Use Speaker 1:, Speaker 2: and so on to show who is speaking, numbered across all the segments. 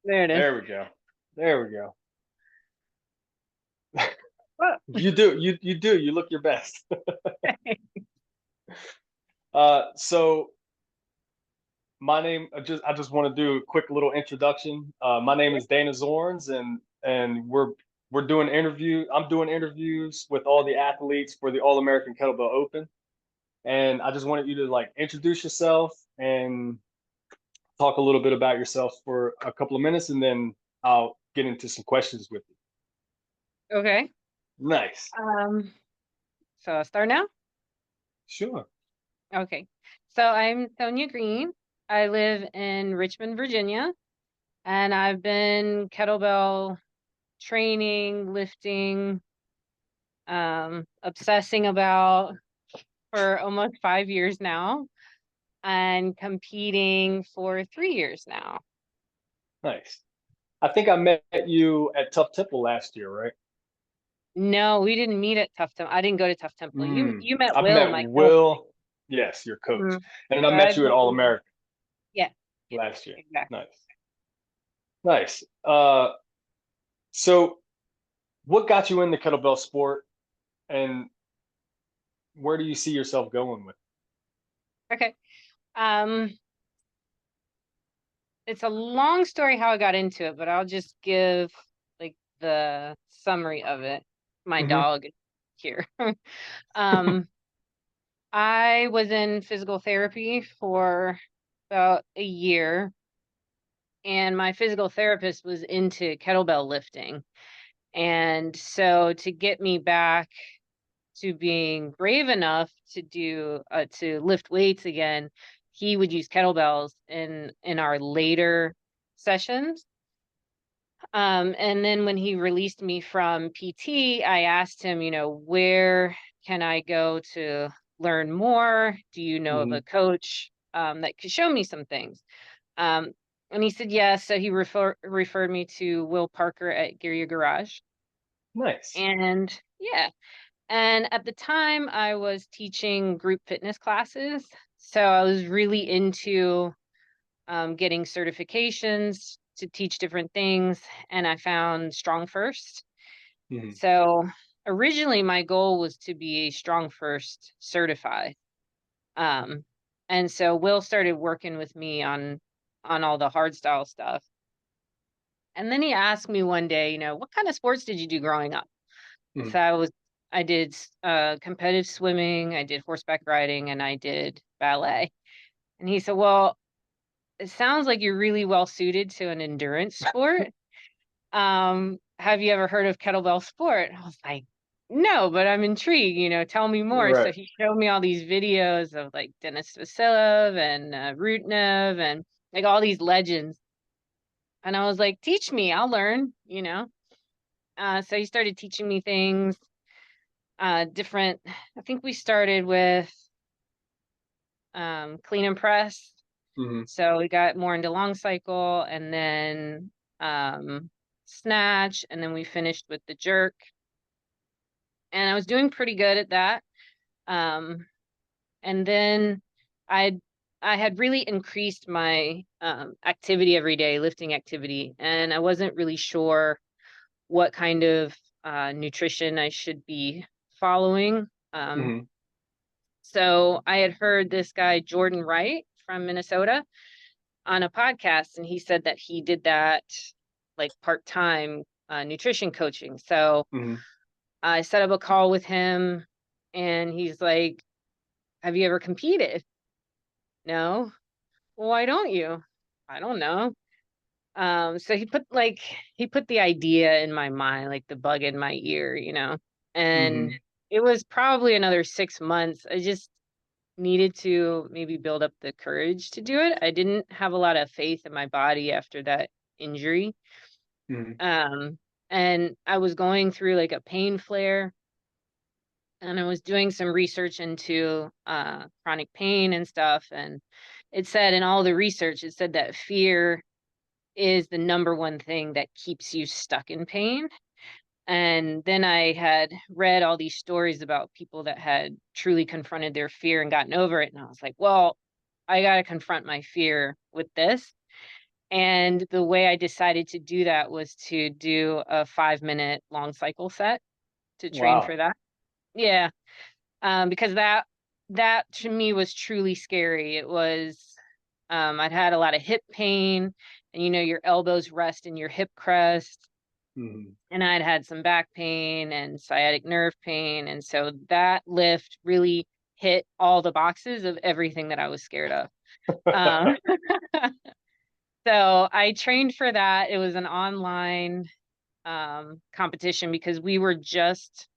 Speaker 1: There it is.
Speaker 2: There we go. There we go.
Speaker 1: Oh,
Speaker 2: You do. You look your best. So my name, I just want to do a quick little introduction. My name is Dana Zorns, and we're doing interview. I'm doing interviews with all the athletes for the All American Kettlebell Open, and I just wanted you to like introduce yourself and talk a little bit about yourself for a couple of minutes, and then I'll get into some questions with you.
Speaker 1: okay.
Speaker 2: Nice.
Speaker 1: Um, so I'll start now.
Speaker 2: Sure.
Speaker 1: Okay. So I'm Sonia Greene. I live in Richmond, Virginia, and I've been kettlebell training, lifting, obsessing about for almost 5 years now, and competing for 3 years now.
Speaker 2: Nice. I think I met you at Tough Temple last year, right?
Speaker 1: No, we didn't meet at Tough Temple. I didn't go to Tough Temple. You
Speaker 2: Mm.
Speaker 1: you met
Speaker 2: I've
Speaker 1: Will,
Speaker 2: met
Speaker 1: my coach.
Speaker 2: Will. Yes, your coach.
Speaker 1: Mhm.
Speaker 2: And then I
Speaker 1: So
Speaker 2: met
Speaker 1: I've
Speaker 2: you at
Speaker 1: met
Speaker 2: All
Speaker 1: Will.
Speaker 2: American
Speaker 1: Yeah, yeah,
Speaker 2: last year.
Speaker 1: exactly.
Speaker 2: Nice. Nice. So what got you in the kettlebell sport and where do you see yourself going with
Speaker 1: Okay. Um, it's a long story how I got into it, but I'll just give like the summary of it. My
Speaker 2: it? Hmm.
Speaker 1: dog is here. Um, I was in physical therapy for about a year, and my physical therapist was into kettlebell lifting. And so to get me back to being brave enough to do to lift weights again, he would use kettlebells in our later sessions. And then when he released me from PT, I asked him, where can I go to learn more? Do you know of
Speaker 2: Hmm.
Speaker 1: a coach that could show me some things? Um, and he said yes. So he referred me to Will Parker at Gear Garage.
Speaker 2: Nice.
Speaker 1: And yeah, and at the time, I was teaching group fitness classes. So I was really into getting certifications to teach different things. And I found Strong First.
Speaker 2: Hmm.
Speaker 1: So originally, my goal was to be a Strong First certified. Um, and so Will started working with me on all the hard style stuff. And then he asked me one day, what kind of sports did you do growing up?
Speaker 2: Hmm.
Speaker 1: So I did competitive swimming, I did horseback riding, and I did ballet. And he said, "Well, it sounds like you're really well suited to an endurance sport. Have you ever heard of kettlebell sport?" I was like, "No, but I'm intrigued. Tell me more." So
Speaker 2: Right.
Speaker 1: he showed me all these videos of like Denis Vasilov and Rutnev and like all these legends, and I was like, "Teach me, I'll learn." So he started teaching me things different. I think we started with clean and press.
Speaker 2: Hmm.
Speaker 1: So we got more into long cycle and then snatch, and then we finished with the jerk. And I was doing pretty good at that. Um, and then I I had really increased my activity every day, lifting activity, and I wasn't really sure what kind of nutrition I should be following.
Speaker 2: Hmm.
Speaker 1: So I had heard this guy, Jordan Wright from Minnesota, on a podcast, and he said that he did that like part-time nutrition coaching. So
Speaker 2: Hmm.
Speaker 1: I set up a call with him, and he's like, "Have you ever competed?" No. Well, why don't you? I don't know. So he put the idea in my mind, like the bug in my ear. And
Speaker 2: Hmm.
Speaker 1: it was probably another 6 months. I just needed to maybe build up the courage to do it. I didn't have a lot of faith in my body after that injury.
Speaker 2: Hmm.
Speaker 1: Um, and I was going through like a pain flare, and I was doing some research into chronic pain and stuff. And it said in all the research, it said that fear is the number one thing that keeps you stuck in pain. And then I had read all these stories about people that had truly confronted their fear and gotten over it. And I was like, well, I got to confront my fear with this. And the way I decided to do that was to do a 5-minute long cycle set to train
Speaker 2: Wow.
Speaker 1: for that. Yeah. Because that to me was truly scary. It was I'd had a lot of hip pain, and your elbows rest in your hip crest,
Speaker 2: Hmm.
Speaker 1: and I'd had some back pain and sciatic nerve pain, and so that lift really hit all the boxes of everything that I was scared of. Um, so I trained for that. It was an online competition because we were just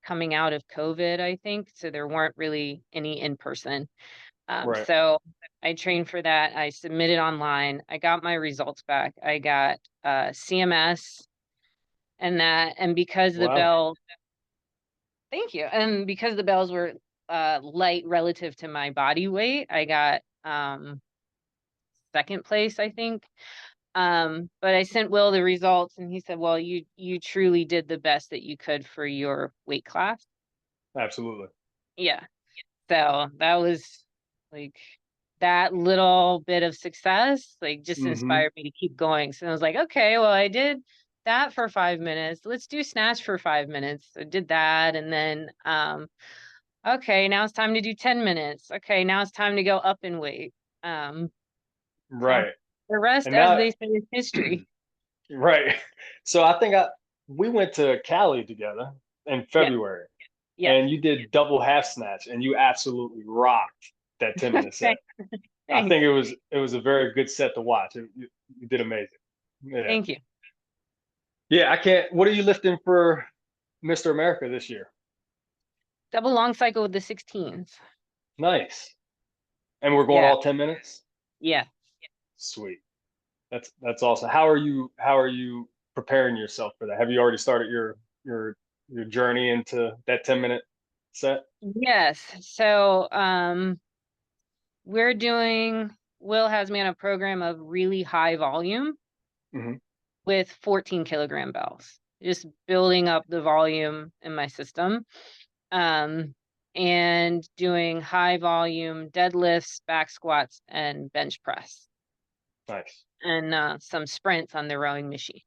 Speaker 1: coming out of COVID, I think, so there weren't really any in person.
Speaker 2: Right.
Speaker 1: So I trained for that. I submitted online. I got my results back. I got CMS and because the
Speaker 2: Wow.
Speaker 1: bells, thank you. And because the bells were light relative to my body weight, I got second place, I think. But I sent Will the results and he said, "Well, you truly did the best that you could for your weight class."
Speaker 2: Absolutely.
Speaker 1: Yeah. So that was like that little bit of success, like just
Speaker 2: Hmm.
Speaker 1: inspired me to keep going. So I was like, okay, well, I did that for 5 minutes. Let's do snatch for 5 minutes. I did that. And then, okay, now it's time to do 10 minutes. Okay, now it's time to go up in weight. Um, so
Speaker 2: Right.
Speaker 1: the rest,
Speaker 2: And
Speaker 1: as
Speaker 2: now,
Speaker 1: they say, is history.
Speaker 2: right. So I think we went to Cali together in
Speaker 1: Yeah.
Speaker 2: February,
Speaker 1: Yes.
Speaker 2: and you did double half snatch, and you absolutely rocked that 10-minute set.
Speaker 1: Thanks.
Speaker 2: I
Speaker 1: Thanks.
Speaker 2: think it was a very good set to watch. You did amazing. Yeah.
Speaker 1: Thank you.
Speaker 2: Yeah. I can't. What are you lifting for Mr. America this year?
Speaker 1: Double long cycle with the 16s.
Speaker 2: Nice. And we're going
Speaker 1: Yeah.
Speaker 2: all 10 minutes.
Speaker 1: Yeah.
Speaker 2: Sweet. That's awesome. How are you preparing yourself for that? Have you already started your journey into that 10-minute set?
Speaker 1: Yes. So, Will has me on a program of really high volume
Speaker 2: Hmm.
Speaker 1: with 14 kilogram bells, just building up the volume in my system. Um, and doing high volume deadlifts, back squats, and bench press,
Speaker 2: Nice.
Speaker 1: and some sprints on the rowing machine.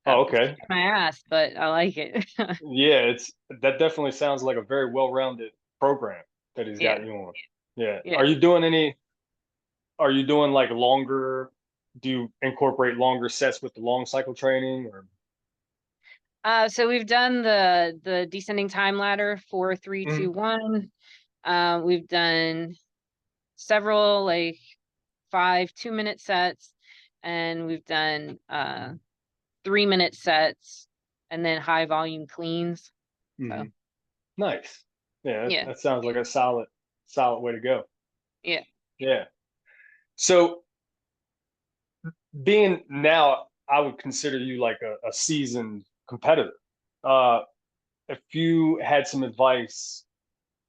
Speaker 2: Oh,
Speaker 1: It's
Speaker 2: okay.
Speaker 1: kicking my ass, but I like it.
Speaker 2: Yeah, that definitely sounds like a very well-rounded program that he's
Speaker 1: Yeah,
Speaker 2: got you on. Yeah.
Speaker 1: yeah.
Speaker 2: Are you doing like longer, do you incorporate longer sets with the long cycle training or?
Speaker 1: So we've done the descending time ladder, 4, 3, 2,
Speaker 2: Mhm.
Speaker 1: 1. We've done several like 5 2-minute sets, and we've done 3-minute sets, and then high volume cleans. So
Speaker 2: Mhm. Nice. Yeah, that,
Speaker 1: yeah,
Speaker 2: that sounds like a solid way to go.
Speaker 1: yeah.
Speaker 2: Yeah. So being now, I would consider you like a seasoned competitor. Uh, if you had some advice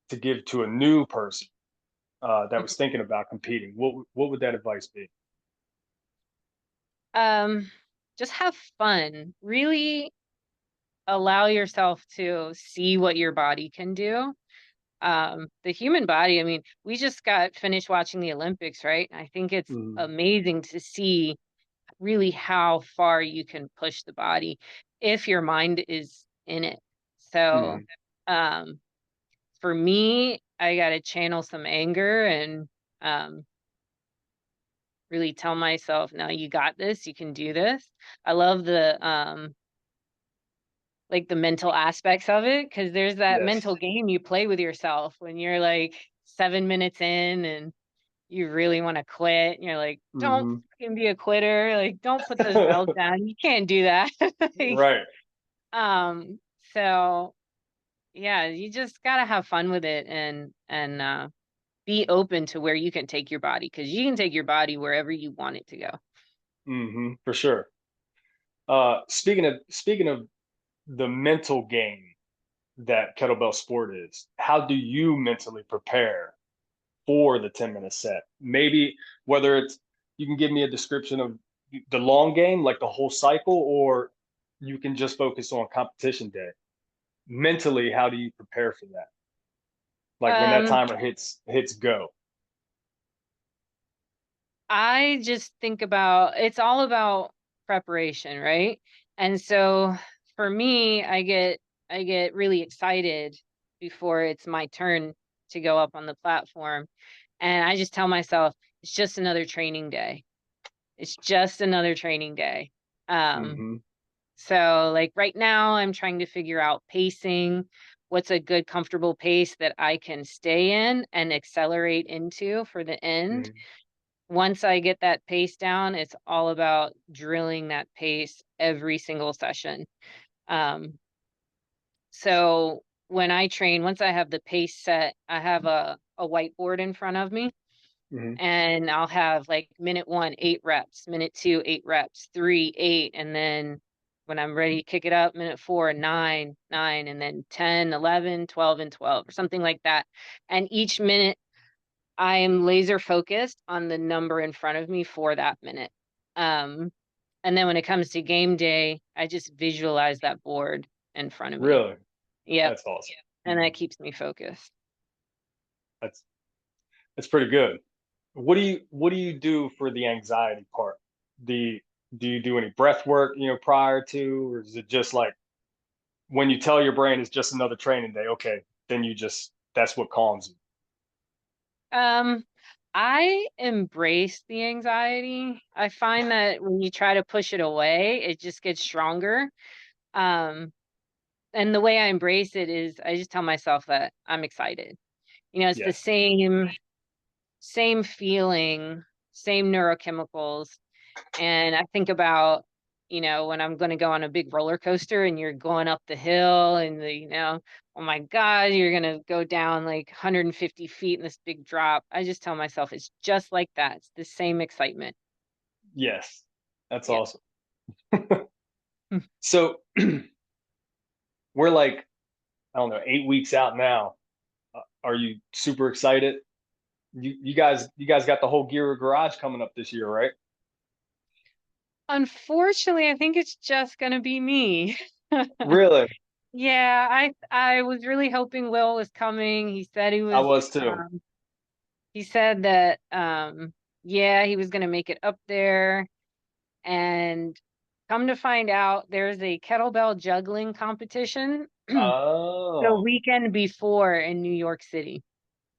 Speaker 2: to give to a new person that was thinking about competing, what would that advice be?
Speaker 1: Um, just have fun. Really allow yourself to see what your body can do. The human body, I mean, we just got finished watching the Olympics, right? I think it's
Speaker 2: Mhm.
Speaker 1: amazing to see really how far you can push the body if your mind is in it. So,
Speaker 2: Mhm.
Speaker 1: um, for me, I got to channel some anger and um, really tell myself, no, you got this, you can do this. I love the like the mental aspects of it because there's that
Speaker 2: Yes.
Speaker 1: mental game you play with yourself when you're like 7 minutes in and you really want to quit. And you're like, don't
Speaker 2: Hmm.
Speaker 1: fucking be a quitter. Like, don't put those bells down. You can't do that. Like,
Speaker 2: Right.
Speaker 1: um, so yeah, you just gotta have fun with it and be open to where you can take your body because you can take your body wherever you want it to go.
Speaker 2: For sure. Speaking of the mental game that kettlebell sport is, how do you mentally prepare for the 10-minute set? Maybe whether it's you can give me a description of the long game, like the whole cycle, or you can just focus on competition day. Mentally, how do you prepare for that? Like when that
Speaker 1: Um,
Speaker 2: timer hits go.
Speaker 1: I just think about it's all about preparation, right? And so for me, I get really excited before it's my turn to go up on the platform. And I just tell myself, it's just another training day. It's just another training day. Um,
Speaker 2: Hmm.
Speaker 1: so like right now I'm trying to figure out pacing, what's a good comfortable pace that I can stay in and accelerate into for the end.
Speaker 2: Hmm.
Speaker 1: Once I get that pace down, it's all about drilling that pace every single session. Um, so when I train, once I have the pace set, I have a whiteboard in front of me,
Speaker 2: Hmm.
Speaker 1: and I'll have like minute one, 8 reps, minute two, 8 reps, three, 8, and then when I'm ready to kick it up, minute four, 9, 9, and then 10, 11, 12, and 12, or something like that. And each minute I am laser focused on the number in front of me for that minute. Um, and then when it comes to game day, I just visualize that board in front of me.
Speaker 2: Really?
Speaker 1: Yep.
Speaker 2: That's awesome.
Speaker 1: And that keeps me focused.
Speaker 2: That's that's pretty good. What do you do for the anxiety part? The Do you do any breath work, prior to, or is it just like when you tell your brain it's just another training day, okay, then that's what calms you?
Speaker 1: Um, I embrace the anxiety. I find that when you try to push it away, it just gets stronger. Um, and the way I embrace it is I just tell myself that I'm excited. It's the
Speaker 2: Yes.
Speaker 1: same feeling, same neurochemicals. And I think about, when I'm going to go on a big roller coaster and you're going up the hill and oh my God, you're going to go down like 150 feet in this big drop. I just tell myself it's just like that. It's the same excitement.
Speaker 2: Yes. That's
Speaker 1: Yeah.
Speaker 2: awesome. So we're like, I don't know, 8 weeks out now. Are you super excited? You guys got the whole Gear Garage coming up this year, right?
Speaker 1: Unfortunately, I think it's just going to be me.
Speaker 2: Really?
Speaker 1: Yeah, I was really hoping Will was coming.
Speaker 2: I was too.
Speaker 1: He said that yeah, he was going to make it up there, and come to find out there's a kettlebell juggling competition the
Speaker 2: Oh,
Speaker 1: weekend before in New York City.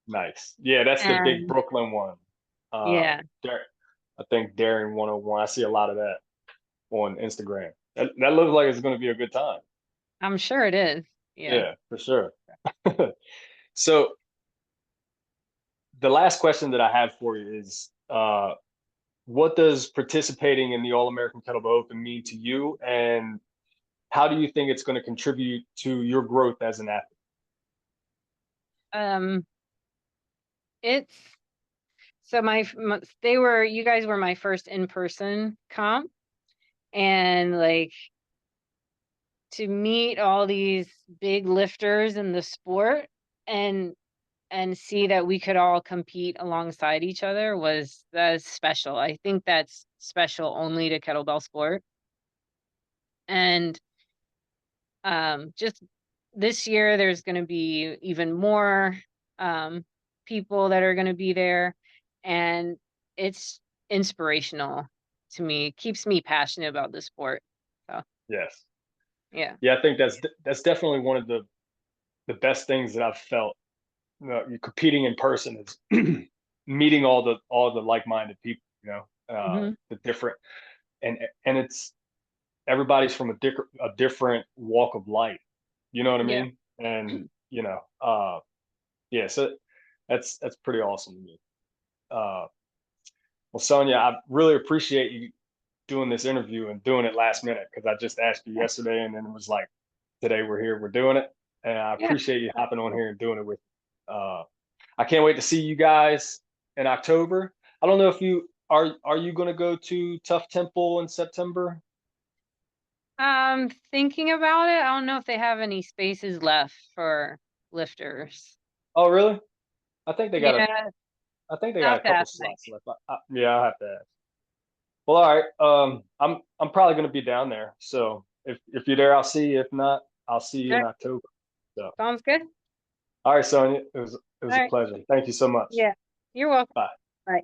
Speaker 2: nice. Yeah, that's the big
Speaker 1: And
Speaker 2: Brooklyn one.
Speaker 1: yeah,
Speaker 2: I think Daring 101. I see a lot of that on Instagram. That looks like it's going to be a good time.
Speaker 1: I'm sure it is. Yeah.
Speaker 2: Yeah, for sure. So the last question that I have for you is, what does participating in the All American Kettlebell Open mean to you, and how do you think it's going to contribute to your growth as an athlete?
Speaker 1: Um it's so they were you guys were my first in-person comp, and like to meet all these big lifters in the sport and see that we could all compete alongside each other was that's special. I think that's special only to kettlebell sport. And just this year there's going to be even more um people that are going to be there, and it's inspirational to me. It keeps me passionate about the sport. So,
Speaker 2: Yes.
Speaker 1: yeah.
Speaker 2: Yeah, I think that's definitely one of the best things that I've felt. You competing in person is meeting all the like-minded people.
Speaker 1: Mhm.
Speaker 2: The different, and it's everybody's from a different walk of life. You know what I
Speaker 1: Yeah.
Speaker 2: mean? And yeah, so that's pretty awesome to me. Uh, well, Sonia, I really appreciate you doing this interview and doing it last minute, because I just asked you
Speaker 1: Yeah.
Speaker 2: yesterday, and then it was like, today we're here, we're doing it, and I
Speaker 1: Yeah.
Speaker 2: appreciate you hopping on here and doing it with me. I can't wait to see you guys in October. I don't know if you are you going to go to Tough Temple in September?
Speaker 1: Thinking about it, I don't know if they have any spaces left for lifters.
Speaker 2: Oh, really? I think they got a
Speaker 1: Yeah,
Speaker 2: I think they
Speaker 1: I'll
Speaker 2: got a
Speaker 1: have to
Speaker 2: couple
Speaker 1: ask Mike.
Speaker 2: slots left. Yeah, I'll have to ask. Well, all right. I'm probably going to be down there. So if you're there, I'll see you. If not, I'll see you in
Speaker 1: Sure.
Speaker 2: October. So,
Speaker 1: Sounds good.
Speaker 2: all right, Sonia. It was
Speaker 1: All
Speaker 2: a
Speaker 1: right.
Speaker 2: pleasure. Thank you so much.
Speaker 1: Yeah. You're welcome.
Speaker 2: Bye.
Speaker 1: Bye.